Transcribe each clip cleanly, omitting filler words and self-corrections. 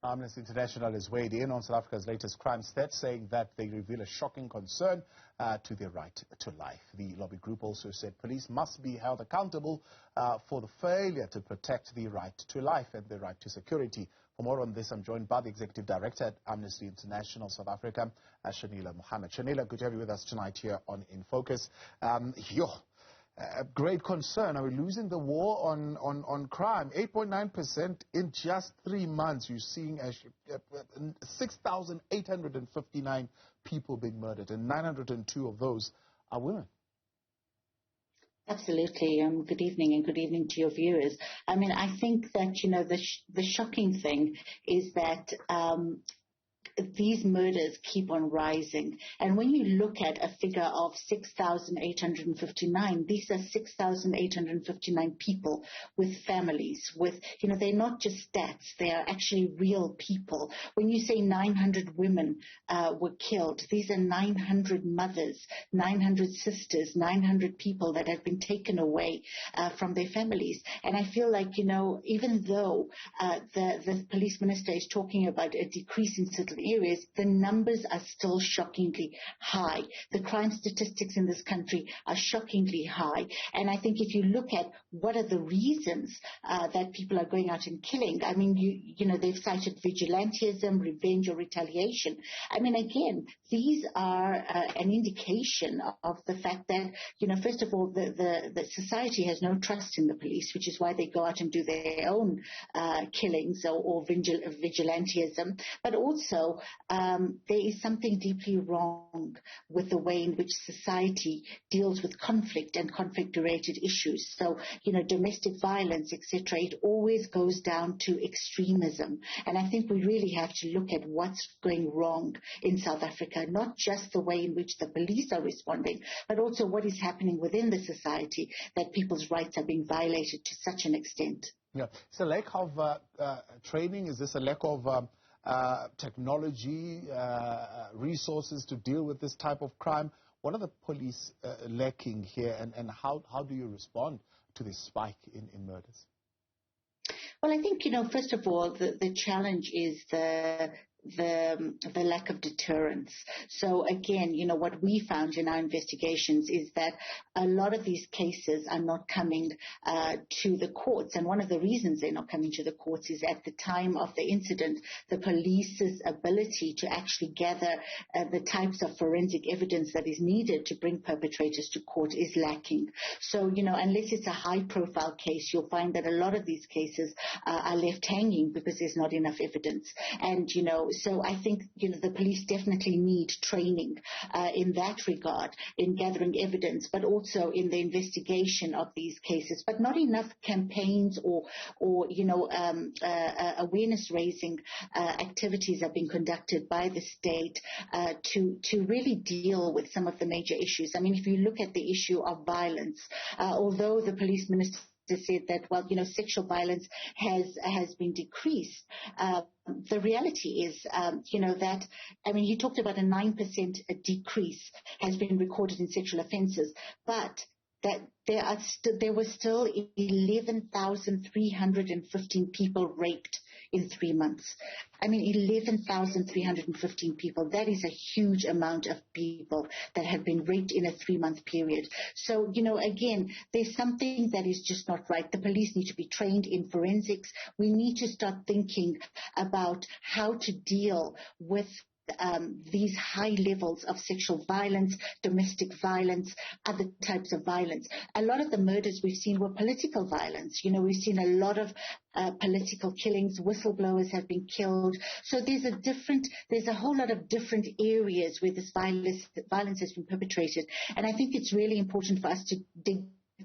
Amnesty International has weighed in on South Africa's latest crime stats, saying that they reveal a shocking concern to the right to life. The lobby group also said police must be held accountable for the failure to protect the right to life and the right to security. For more on this, I'm joined by the Executive Director at Amnesty International South Africa, Shenilla Mohamed. Shenilla, good to have you with us tonight here on In Focus. Great concern. Are we losing the war on crime? 8.9% in just 3 months. You're seeing 6,859 people being murdered, and 902 of those are women. Absolutely. Good evening, and good evening to your viewers. I mean, I think that, the shocking thing is that these murders keep on rising. And when you look at a figure of 6,859, these are 6,859 people with families, they're not just stats, they are actually real people. When you say 900 women were killed, these are 900 mothers, 900 sisters, 900 people that have been taken away from their families. And I feel like, even though the police minister is talking about a decrease in certain areas, the numbers are still shockingly high. The crime statistics in this country are shockingly high. And I think if you look at what are the reasons that people are going out and killing, I mean, they've cited vigilantism, revenge or retaliation. I mean, again, these are an indication of the fact that, first of all, the society has no trust in the police, which is why they go out and do their own killings or vigilantism. But also, there is something deeply wrong with the way in which society deals with conflict and conflict-related issues. So, domestic violence, etc., it always goes down to extremism. And I think we really have to look at what's going wrong in South Africa, not just the way in which the police are responding, but also what is happening within the society, that people's rights are being violated to such an extent. Yeah, it's a lack of training. Is this a lack of technology, resources to deal with this type of crime? What are the police lacking here, and how do you respond to this spike in murders? Well, I think, first of all, the challenge is the lack of deterrence. So again, what we found in our investigations is that a lot of these cases are not coming to the courts. And one of the reasons they're not coming to the courts is at the time of the incident, the police's ability to actually gather the types of forensic evidence that is needed to bring perpetrators to court is lacking. So, unless it's a high-profile case, you'll find that a lot of these cases are left hanging because there's not enough evidence. And, so I think, the police definitely need training in that regard, in gathering evidence, but also in the investigation of these cases. But not enough campaigns or awareness-raising activities are being conducted by the state to really deal with some of the major issues. I mean, if you look at the issue of violence, although the police minister said that, sexual violence has been decreased. The reality is, he talked about a 9% decrease has been recorded in sexual offences, but that there were still 11,315 people raped in 3 months. I mean, 11,315 people. That is a huge amount of people that have been raped in a 3-month period. So, again, there's something that is just not right. The police need to be trained in forensics. We need to start thinking about how to deal with these high levels of sexual violence, domestic violence, other types of violence. A lot of the murders we've seen were political violence. We've seen a lot of political killings. Whistleblowers have been killed. So there's a whole lot of different areas where this violence has been perpetrated. And I think it's really important for us to dig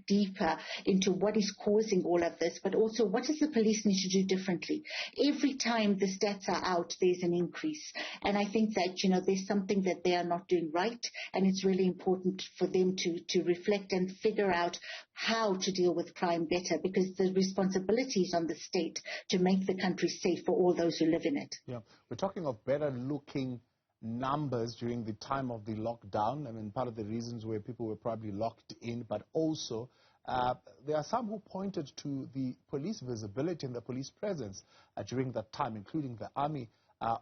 deeper into what is causing all of this, but also what does the police need to do differently. Every time the stats are out, there's an increase. And I think that, there's something that they are not doing right, and it's really important for them to reflect and figure out how to deal with crime better, because the responsibility is on the state to make the country safe for all those who live in it. Yeah, we're talking of better looking numbers during the time of the lockdown. I mean, part of the reasons where people were probably locked in, but also there are some who pointed to the police visibility and the police presence during that time, including the army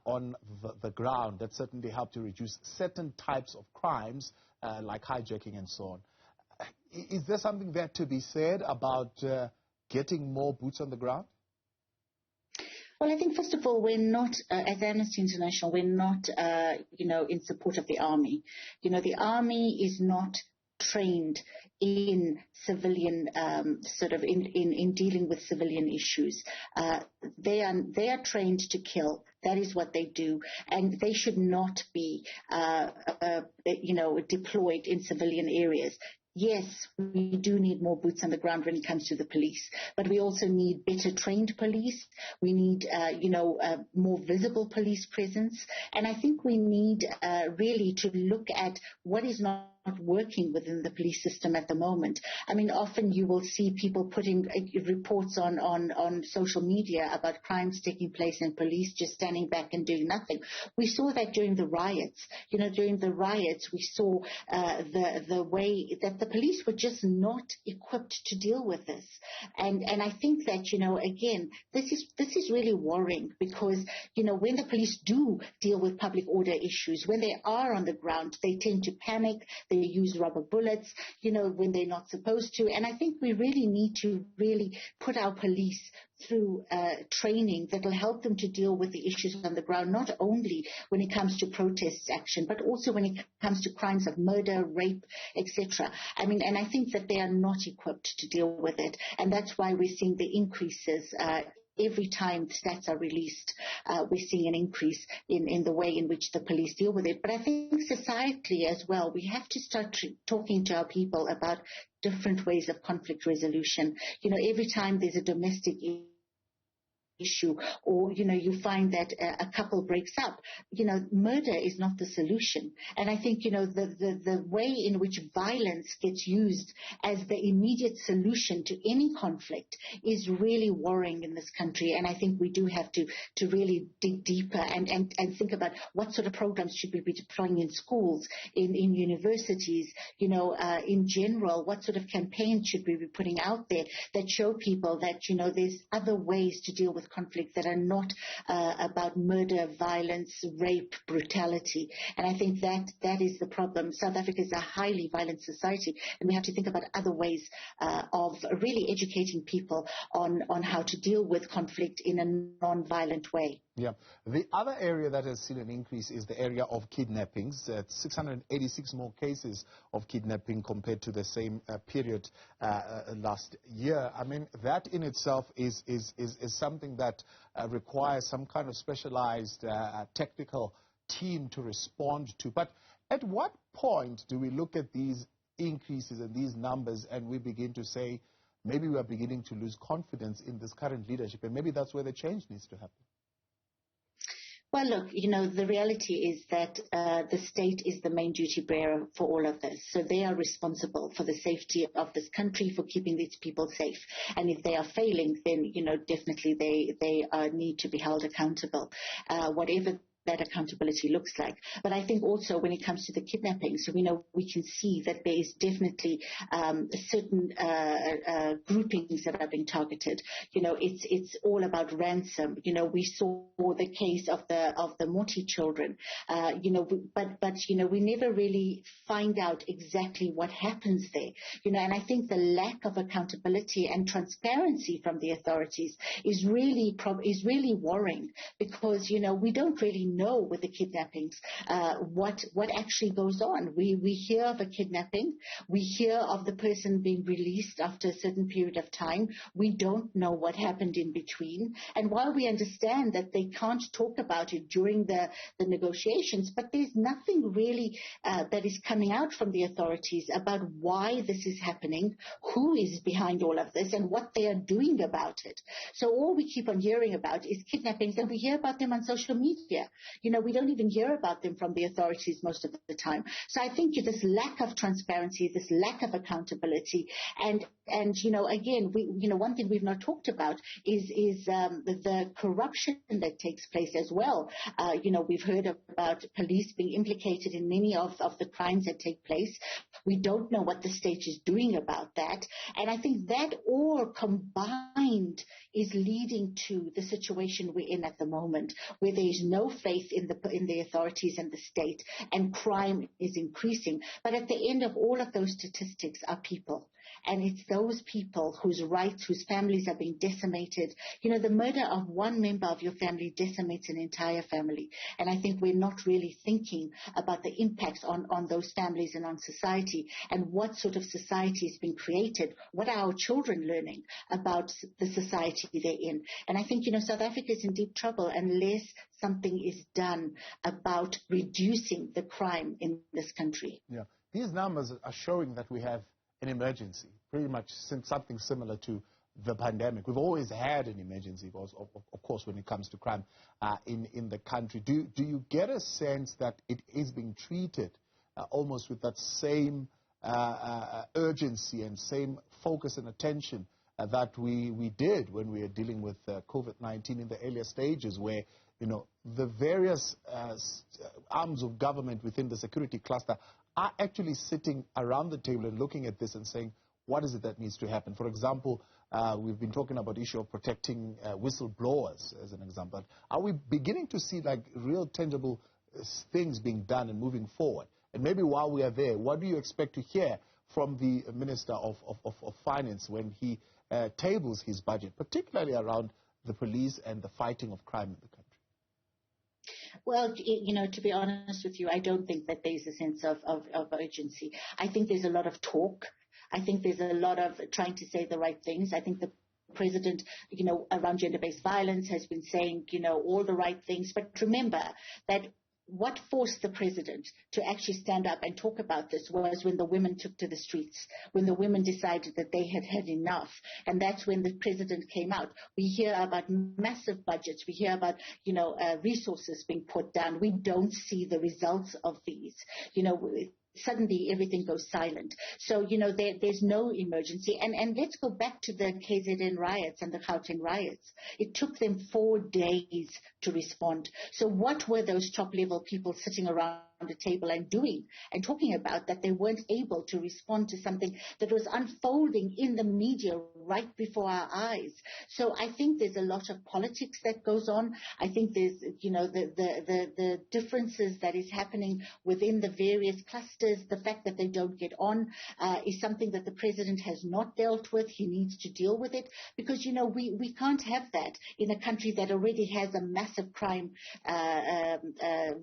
on the ground. That certainly helped to reduce certain types of crimes like hijacking and so on. Is there something there to be said about getting more boots on the ground? Well, I think, first of all, we're not, as Amnesty International, we're not, in support of the army. The army is not trained in civilian, in dealing with civilian issues. They are trained to kill. That is what they do, and they should not be, deployed in civilian areas. Yes, we do need more boots on the ground when it comes to the police, but we also need better trained police. We need, more visible police presence. And I think we need really to look at what is not working within the police system at the moment. I mean, often you will see people putting reports on social media about crimes taking place and police just standing back and doing nothing. We saw that during the riots. During the riots, we saw the way that the police were just not equipped to deal with this. And I think that, again, this is really worrying because, when the police do deal with public order issues, when they are on the ground, they tend to panic. They use rubber bullets, when they're not supposed to. And I think we really need to really put our police through training that will help them to deal with the issues on the ground, not only when it comes to protest action, but also when it comes to crimes of murder, rape, etc. I mean, and I think that they are not equipped to deal with it. And that's why we're seeing the increases every time stats are released. We're seeing an increase in the way in which the police deal with it. But I think societally as well, we have to start talking to our people about different ways of conflict resolution. Every time there's a domestic issue or, you find that a couple breaks up, murder is not the solution. And I think, the way in which violence gets used as the immediate solution to any conflict is really worrying in this country. And I think we do have to really dig deeper and think about what sort of programs should we be deploying in schools, in universities, in general, what sort of campaigns should we be putting out there that show people that, there's other ways to deal with conflict that are not about murder, violence, rape, brutality. And I think that is the problem. South Africa is a highly violent society, and we have to think about other ways of really educating people on how to deal with conflict in a non-violent way. Yeah. The other area that has seen an increase is the area of kidnappings. 686 more cases of kidnapping compared to the same period last year. I mean, that in itself is something that requires some kind of specialized technical team to respond to. But at what point do we look at these increases and these numbers and we begin to say, maybe we are beginning to lose confidence in this current leadership, and maybe that's where the change needs to happen? Well, look, the reality is that the state is the main duty bearer for all of this. So they are responsible for the safety of this country, for keeping its people safe. And if they are failing, then, definitely they need to be held accountable, whatever that accountability looks like. But I think also when it comes to the kidnapping, so we can see that there is definitely certain groupings that are being targeted. It's all about ransom. We saw the case of the Moti children. But we never really find out exactly what happens there. And I think the lack of accountability and transparency from the authorities is really worrying, because we don't really know with the kidnappings what actually goes on. We hear of a kidnapping, we hear of the person being released after a certain period of time. We don't know what happened in between. And while we understand that they can't talk about it during the negotiations, but there's nothing really that is coming out from the authorities about why this is happening, who is behind all of this, and what they are doing about it. So all we keep on hearing about is kidnappings, and we hear about them on social media. We don't even hear about them from the authorities most of the time. So I think this lack of transparency, this lack of accountability, and again, one thing we've not talked about is the corruption that takes place as well. We've heard about police being implicated in many of the crimes that take place. We don't know what the state is doing about that. And I think that all combined is leading to the situation we're in at the moment, where there is no faith in the authorities and the state, and crime is increasing. But at the end of all of those statistics are people. And it's those people whose rights, whose families are being decimated. The murder of one member of your family decimates an entire family. And I think we're not really thinking about the impacts on those families and on society, and what sort of society is being created. What are our children learning about the society they're in? And I think, South Africa is in deep trouble unless something is done about reducing the crime in this country. Yeah. These numbers are showing that we have an emergency, pretty much something similar to the pandemic. We've always had an emergency, of course, when it comes to crime in the country. Do you get a sense that it is being treated almost with that same urgency and same focus and attention that we did when we were dealing with COVID-19 in the earlier stages, where the various arms of government within the security cluster are actually sitting around the table and looking at this and saying, what is it that needs to happen? For example, we've been talking about the issue of protecting whistleblowers, as an example. Are we beginning to see real tangible things being done and moving forward? And maybe while we are there, what do you expect to hear from the Minister of Finance when he tables his budget, particularly around the police and the fighting of crime in the country? Well, to be honest with you, I don't think that there's a sense of urgency. I think there's a lot of talk. I think there's a lot of trying to say the right things. I think the president, around gender-based violence has been saying, all the right things. But remember that what forced the president to actually stand up and talk about this was when the women took to the streets, when the women decided that they had had enough. And that's when the president came out. We hear about massive budgets. We hear about, resources being put down. We don't see the results of these. Suddenly everything goes silent. So, there's no emergency. And let's go back to the KZN riots and the Gauteng riots. It took them 4 days to respond. So what were those top-level people sitting around the table and doing and talking about, that they weren't able to respond to something that was unfolding in the media right before our eyes? So I think there's a lot of politics that goes on. I think there's, the differences that is happening within the various clusters. The fact that they don't get on is something that the president has not dealt with. He needs to deal with it, because, we can't have that in a country that already has a massive crime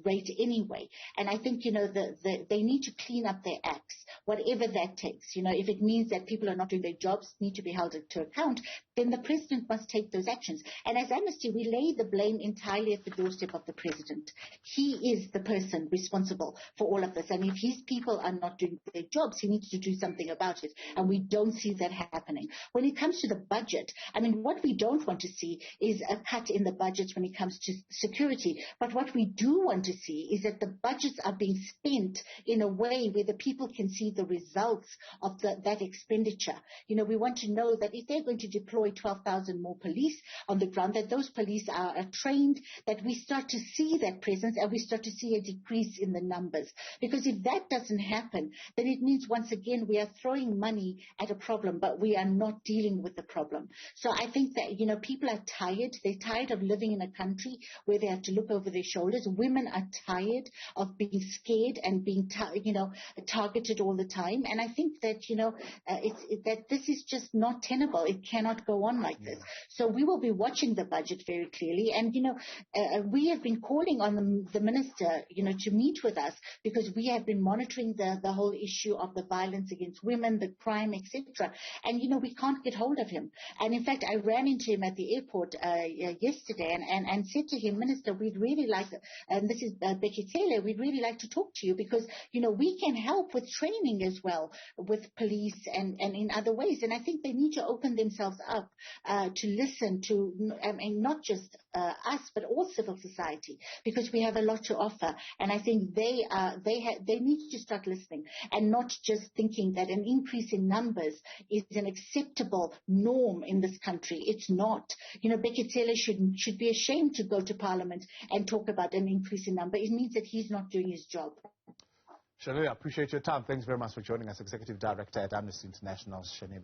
rate anyway. And I think, they need to clean up their acts, whatever that takes. If it means that people are not doing their jobs, need to be held to account, then the president must take those actions. And as Amnesty, we lay the blame entirely at the doorstep of the president. He is the person responsible for all of this. And if his people are not doing their jobs, he needs to do something about it. And we don't see that happening. When it comes to the budget, what we don't want to see is a cut in the budget when it comes to security. But what we do want to see is that the budgets are being spent in a way where the people can see the results of that expenditure. We want to know that if they're going to deploy 12,000 more police on the ground, that those police are trained, that we start to see that presence and we start to see a decrease in the numbers. Because if that doesn't happen, then it means once again we are throwing money at a problem, but we are not dealing with the problem. So I think that, people are tired. They're tired of living in a country where they have to look over their shoulders. Women are tired of being scared and being, targeted all the time. And I think that, that this is just not tenable. It cannot go on like this. So we will be watching the budget very clearly. And, we have been calling on the minister, to meet with us, because we have been monitoring the whole issue of the violence against women, the crime, etc. And, we can't get hold of him. And in fact, I ran into him at the airport yesterday and said to him, Minister, we'd really like, and this is Becky Taylor, we'd really really like to talk to you because, we can help with training as well with police and in other ways. And I think they need to open themselves up to listen to, and not just us, but all civil society, because we have a lot to offer. And I think they need to start listening and not just thinking that an increase in numbers is an acceptable norm in this country. It's not. Beketele should be ashamed to go to Parliament and talk about an increase in number. It means that he's not doing his job. Shenilla, I appreciate your time. Thanks very much for joining us, Executive Director at Amnesty International, Shenilla.